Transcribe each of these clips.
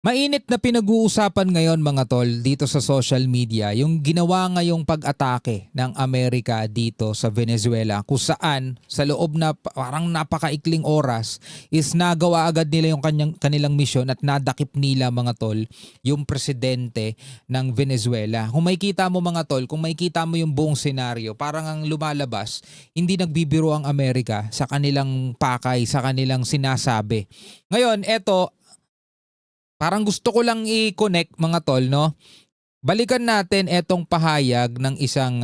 Mainit na pinag-uusapan ngayon mga tol dito sa social media yung ginawa ngayong pag-atake ng Amerika dito sa Venezuela kung saan sa loob na parang napakaikling oras is nagawa agad nila yung kanilang misyon at nadakip nila mga tol yung presidente ng Venezuela. Kung makikita mo mga tol, kung makikita mo yung buong senaryo, parang ang lumalabas, hindi nagbibiro ang Amerika sa kanilang pakay, sa kanilang sinasabi. Ngayon, eto, parang gusto ko lang i-connect mga tol, no? Balikan natin etong pahayag ng isang,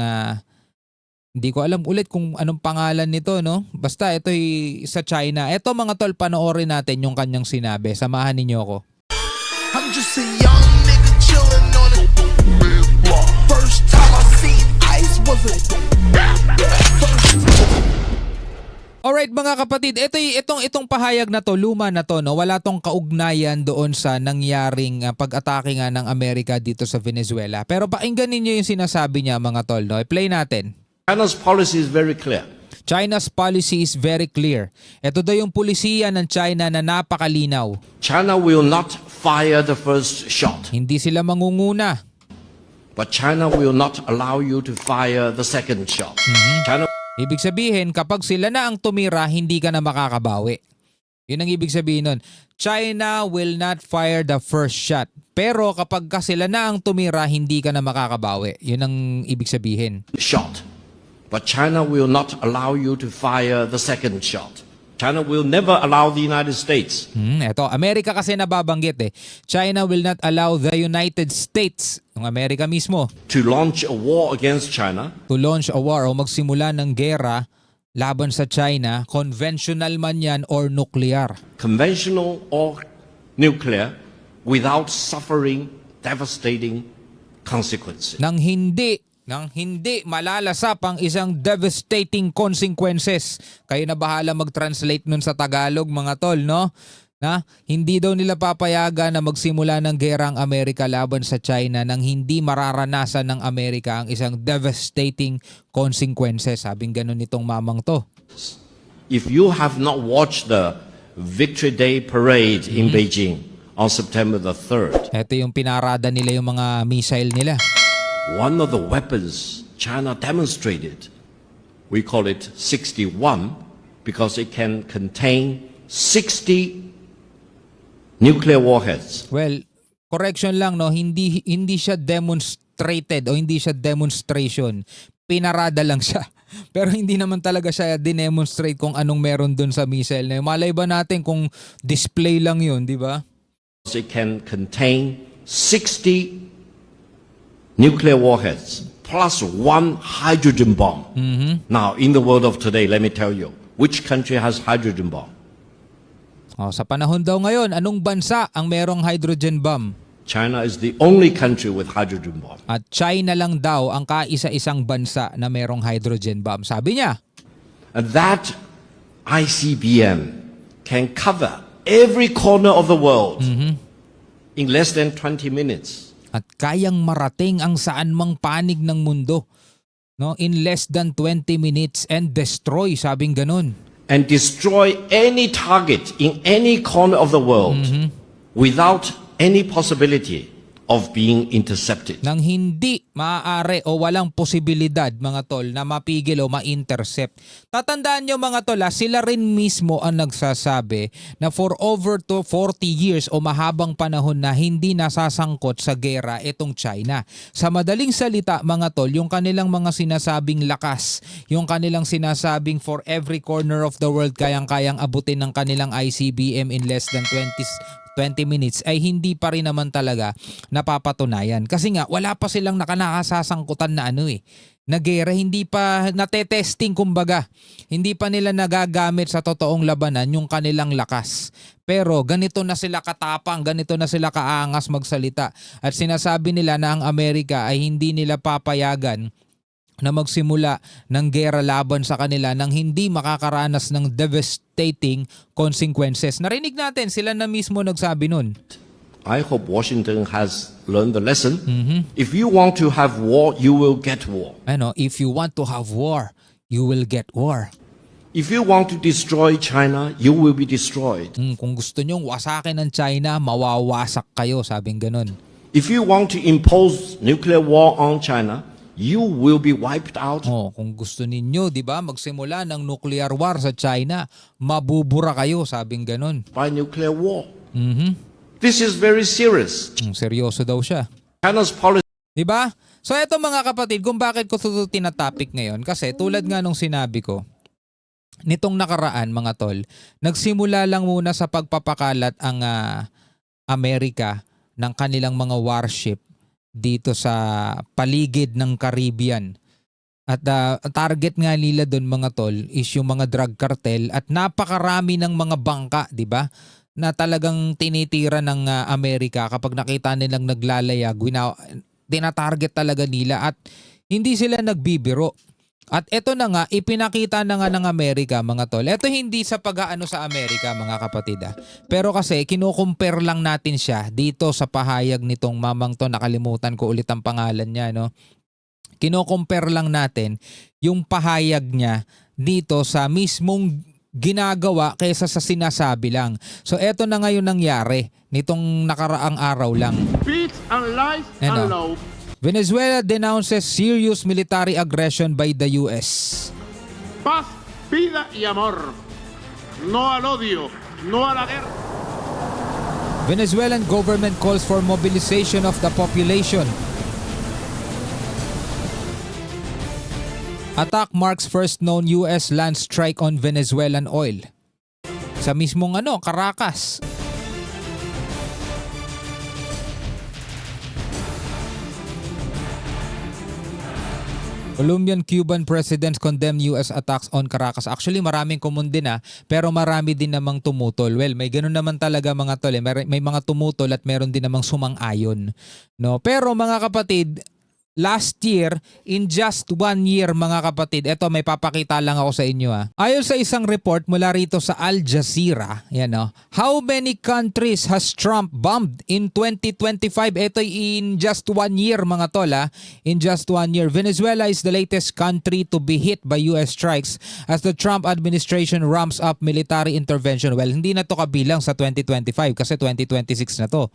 hindi ko alam ulit kung anong pangalan nito, no? Basta ito'y sa China. Eto mga tol, panoorin natin yung kanyang sinabi. Samahan ninyo ako. I'm just a young nigga chillin' on it. First time I seen ice was a Alright mga kapatid, itong pahayag na to, luma na to, no? Wala tong kaugnayan doon sa nangyaring pag-atake nga ng Amerika dito sa Venezuela. Pero pakinggan ninyo yung sinasabi niya mga tol, no? I-play natin. China's policy is very clear. China's policy is very clear. Ito daw yung pulisiya ng China na napakalinaw. China will not fire the first shot, Hindi sila mangunguna. but China will not allow you to fire the second shot. China Ibig sabihin, kapag sila na ang tumira, hindi ka na makakabawi. Yun ang ibig sabihin nun. China will not fire the first shot. Pero kapag ka sila na ang tumira, hindi ka na makakabawi. Yun ang ibig sabihin. shot, but China will not allow you to fire the second shot. China will never allow the United States Eto, Amerika kasi nababanggit eh. China will not allow the United States, yung Amerika mismo, to launch a war against China to launch a war o magsimula ng gera laban sa China, conventional man yan or nuclear. conventional or nuclear, without suffering devastating consequences. Nang hindi malalasap ang isang devastating consequences. Kayo na bahala mag-translate nun sa Tagalog mga tol, no? Na hindi daw nila papayagan na magsimula ng gera ang Amerika laban sa China nang hindi mararanasan ng Amerika ang isang devastating consequences. Sabing ganun nitong mamang to. If you have not watched the Victory Day parade in Beijing on September the 3rd, Ito yung pinarada nila yung mga missile nila. one of the weapons China demonstrated, we call it 61 because it can contain 60 nuclear warheads. Well, correction lang no, hindi siya demonstrated o hindi siya demonstration. Pinarada lang siya. Pero hindi naman talaga siya dinemonstrate kung anong meron dun sa missile na yun. Malay ba natin kung display lang yun, di ba? It can contain 60 nuclear warheads plus one hydrogen bomb. Now, in the world of today, let me tell you, which country has hydrogen bomb? Oh, sa panahon daw ngayon, anong bansa ang merong hydrogen bomb? China is the only country with hydrogen bomb. At China lang daw ang kaisa-isang bansa na merong hydrogen bomb. Sabi niya, And that ICBM can cover every corner of the world in less than 20 minutes. at kayang marating ang saan mang panig ng mundo, no, in less than 20 minutes and destroy, sabing ganun. And destroy any target in any corner of the world without any possibility of being intercepted. Nang hindi maaari o walang posibilidad mga tol na mapigil o ma-intercept. Tatandaan nyo mga tol, sila rin mismo ang nagsasabi na for over to 40 years o mahabang panahon na hindi nasasangkot sa gera itong China. Sa madaling salita mga tol, yung kanilang mga sinasabing lakas, yung kanilang sinasabing for every corner of the world kayang-kayang abutin ng kanilang ICBM in less than 20 minutes ay hindi pa rin naman talaga napapatunayan. Kasi nga, wala pa silang nakasasangkutan na na gera, hindi pa natetesting kumbaga. Hindi pa nila nagagamit sa totoong labanan yung kanilang lakas. Pero ganito na sila katapang, ganito na sila kaangas magsalita. At sinasabi nila na ang Amerika ay hindi nila papayagan na magsimula ng gera laban sa kanila nang hindi makakaranas ng devastating consequences. Narinig natin, sila na mismo nagsabi nun. I hope Washington has learned the lesson. If you want to have war, you will get war. If you want to have war, you will get war. If you want to destroy China, you will be destroyed. Kung gusto nyong wasakin ng China, mawawasak kayo, sabing ganun. If you want to impose nuclear war on China, you will be wiped out. Oh, kung gusto ninyo, 'di ba, magsimula ng nuclear war sa China, mabubura kayo, sabing ganun. By nuclear war. Mhm. This is very serious. Seryoso daw siya. China's policy 'Di ba? So eto mga kapatid, kung bakit ko ito tinatopic ngayon, kasi tulad nga nung sinabi ko, nitong nakaraan mga tol, nagsimula lang muna sa pagpapakalat ang Amerika ng kanilang mga warship dito sa paligid ng Caribbean. At target nga nila doon mga tol is yung mga drug cartel at napakarami ng mga bangka, 'di ba? Na talagang tinitira ng Amerika kapag nakita nilang naglalayag, tinatarget talaga nila at hindi sila nagbibiro. At ito na nga, ipinakita na nga ng Amerika mga tol. Ito hindi sa pag-aano sa Amerika mga kapatid Pero kasi kinukumpare lang natin siya dito sa pahayag nitong mamang to. Nakalimutan ko ulit ang pangalan niya. No? Kinukumpare lang natin yung pahayag niya dito sa mismong ginagawa kaysa sa sinasabi lang. So eto na ngayon nangyari nitong nakaraang araw lang. Peace and life Ano? and love. Venezuela denounces serious military aggression by the US. Paz, vida y amor. No al odio, no a la guerra. Venezuelan government calls for mobilization of the population. Attack marks first known US land strike on Venezuelan oil. Sa mismong Caracas. Colombian-Cuban presidents condemn US attacks on Caracas. Actually, maraming kumun din pero marami din namang tumutol. Well, may ganun naman talaga mga tol. May mga tumutol at meron din namang sumang-ayon. No? Pero mga kapatid, last year, in just 1 year mga kapatid, eto may papakita lang ako sa inyo Ayon sa isang report mula rito sa Al Jazeera, how many countries has Trump bombed in 2025? Ito in just 1 year mga tol In just 1 year. Venezuela is the latest country to be hit by US strikes as the Trump administration ramps up military intervention. Well, hindi na to kabilang sa 2025 kasi 2026 na to.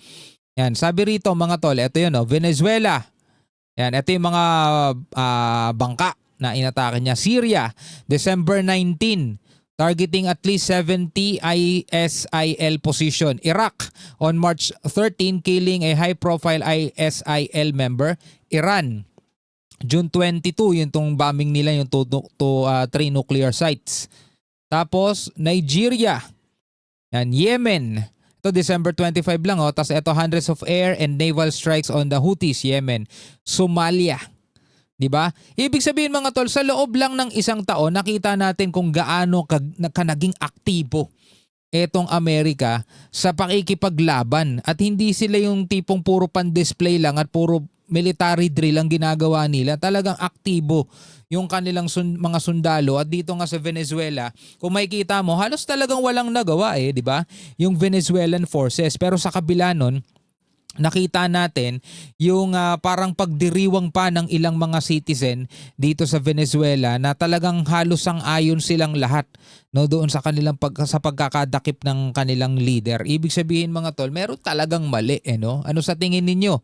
Yan, sabi rito mga tol, ito yun Venezuela. Yan, ito yung mga bangka na inatake niya. Syria, December 19, targeting at least 70 ISIL position. Iraq, on March 13, killing a high-profile ISIL member. Iran, June 22, yung tong bombing nila, yung 3 nuclear sites. Tapos, Nigeria, yan, Yemen, ito December 25 lang Tapos ito hundreds of air and naval strikes on the Houthis, Yemen. Somalia. 'Di ba? Ibig sabihin mga tol, sa loob lang ng isang taon nakita natin kung gaano naging aktibo etong Amerika sa pakikipaglaban at hindi sila yung tipong puro pan-display lang at puro military drill ang ginagawa nila. Talagang aktibo yung kanilang mga sundalo at dito nga sa Venezuela, kung makikita mo, halos talagang walang nagawa di ba? Yung Venezuelan forces. Pero sa kabila nun, nakita natin yung parang pagdiriwang pa ng ilang mga citizen dito sa Venezuela na talagang halos sang-ayon silang lahat doon sa kanilang sa pagkakadakip ng kanilang leader. Ibig sabihin mga tol, meron talagang mali Ano sa tingin ninyo?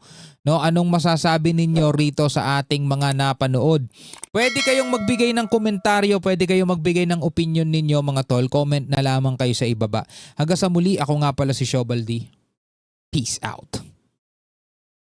Anong masasabi ninyo rito sa ating mga napanood? Pwede kayong magbigay ng komentaryo, pwede kayong magbigay ng opinion ninyo mga tol. Comment na lamang kayo sa ibaba. Hanggang sa muli, ako nga pala si Shobaldi. Peace out.